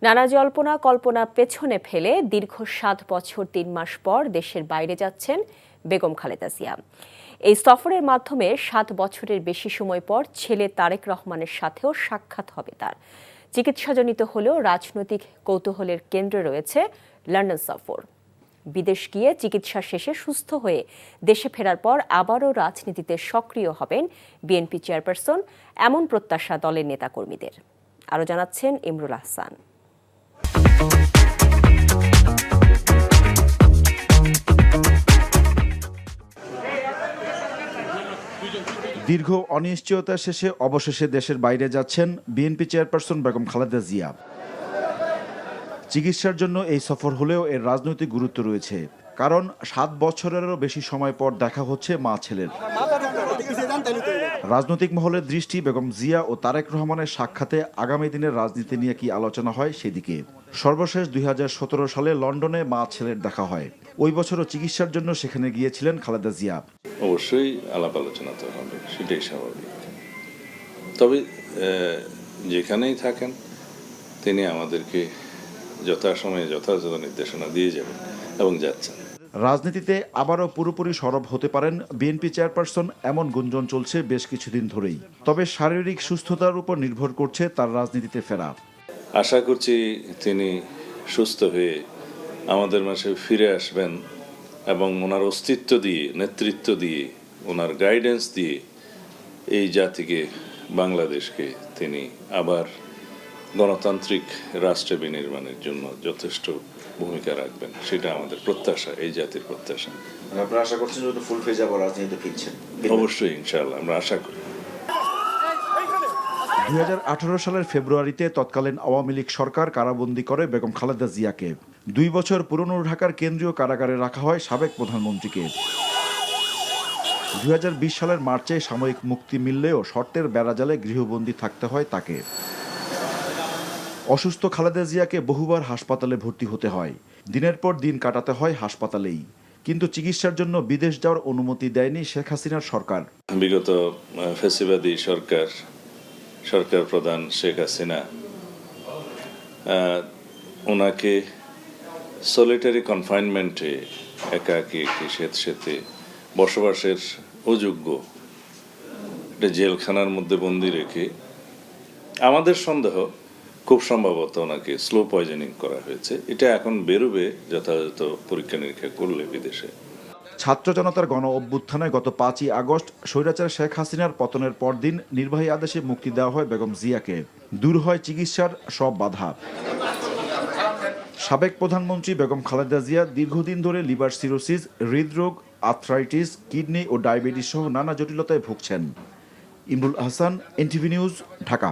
নানা জল্পনা কল্পনা পেছনে ফেলে দীর্ঘ ৭ বছর ৩ মাস পর দেশের বাইরে যাচ্ছেন বেগম খালেদা জিয়া। এই সফরের মাধ্যমে ৭ বছরের বেশি সময় পর ছেলে তারেক রহমানের সাথেও সাক্ষাৎ হবে তার। চিকিৎসাজনিত হলেও রাজনৈতিক কৌতূহলের কেন্দ্রে রয়েছে লন্ডন সফর। বিদেশ গিয়ে চিকিৎসা শেষে সুস্থ হয়ে দেশে ফেরার পর আবারও রাজনীতিতে সক্রিয় হবেন বিএনপি চেয়ারপারসন, এমন প্রত্যাশা দলের নেতাকর্মীদের। আরও জানাচ্ছেন ইমরুল আহসান। দীর্ঘ অনিশ্চয়তা শেষে অবশেষে দেশের বাইরে যাচ্ছেন বিএনপি চেয়ারপারসন বেগম খালেদা জিয়া। চিকিৎসার জন্য এই সফর হলেও এর রাজনৈতিক গুরুত্ব রয়েছে, কারণ ৭ বছরেরও বেশি সময় পর দেখা হচ্ছে মা ছেলের। রাজনৈতিক মহলের দৃষ্টি বেগম জিয়া ও তারেক রহমানের সাক্ষাতে আগামী দিনের রাজনীতি নিয়ে কি আলোচনা হয় সেদিকে। সর্বশেষ ২০১৭ সালে লন্ডনে মা ছেলের দেখা হয়। ওই বছরও চিকিৎসার জন্য সেখানে গিয়েছিলেন খালেদা জিয়া। অবশ্যই আলাপ আলোচনা তো হবে, সেটাই স্বাভাবিক। তবে যেখানেই থাকেন তিনি আমাদেরকে যথাসময়ে যথাযথ নির্দেশনা দিয়ে যাবেন এবং যাচ্ছেন। রাজনীতিতে আবারও পুরোপুরি সরব হতে পারেন বিএনপি চেয়ারপারসন, এমন গুঞ্জন চলছে বেশ কিছুদিন ধরেই। তবে শারীরিক সুস্থতার উপর নির্ভর করছে তার রাজনীতিতে ফেরা। আশা করছি তিনি সুস্থ হয়ে আমাদের মাঝে ফিরে আসবেন এবং ওনার অস্তিত্ব দিয়ে, নেতৃত্ব দিয়ে, ওনার গাইডেন্স দিয়ে এই জাতিকে, বাংলাদেশকে তিনি আবার গণতান্ত্রিক রাষ্ট্র বিনির্মাণের জন্য যথেষ্ট ভূমিকা রাখবেন। সেটা আমাদের প্রত্যাশা, এই জাতির প্রত্যাশা। আপনারা আশা করছেন যে ফুল ফেজ আবার রাজনীতিতে ফিরছেন? অবশ্যই, ইনশাআল্লাহ আমরা আশা করি। ২০১৮ সালের ফেব্রুয়ারিতে তৎকালীন আওয়ামী লীগ সরকার কারাবন্দী করে বেগম খালেদা জিয়াকে। ২ বছর পুরনো ঢাকার কেন্দ্রীয় কারাগারে রাখা হয় সাবেক প্রধানমন্ত্রীকে। ২০২০ সালের মার্চে সাময়িক মুক্তি মিললেও শর্তের বেড়াজালে গৃহবন্দী থাকতে হয় তাকে। অসুস্থ খালেদা জিয়াকে বহুবার হাসপাতালে ভর্তি হতে হয়। দিনের পর দিন কাটাতে হয় হাসপাতালেই। কিন্তু চিকিৎসার জন্য বিদেশ যাওয়ার অনুমতি দেয়নি শেখ হাসিনার সরকার। বিগত ফ্যাসিবাদী সরকার প্রধান শেখ হাসিনা ওনাকে সলিটারি কনফাইনমেন্টে, একাকী একটি স্বেচ্ছাতে বসবাসের অযোগ্য একটা জেলখানার মধ্যে বন্দি রেখে, আমাদের সন্দেহ খুব সম্ভবত ওনাকে স্লো পয়জনিং করা হয়েছে। এটা এখন বেরোবে যথাযথ পরীক্ষা নিরীক্ষা করলে বিদেশে। ছাত্র জনতার গণ অভ্যুত্থানে গত ৫ই আগস্ট স্বৈরাচার শেখ হাসিনার পতনের পরদিন নির্বাহী আদেশে মুক্তি দেওয়া হয় বেগম জিয়াকে। দূর হয় চিকিৎসার সব বাধা। সাবেক প্রধানমন্ত্রী বেগম খালেদা জিয়া দীর্ঘদিন ধরে লিভার সিরোসিস, হৃদরোগ, আর্থ্রাইটিস, কিডনি ও ডায়াবেটিস সহ নানা জটিলতায় ভুগছেন। Imrul Ahsan, NTV news, Dhaka.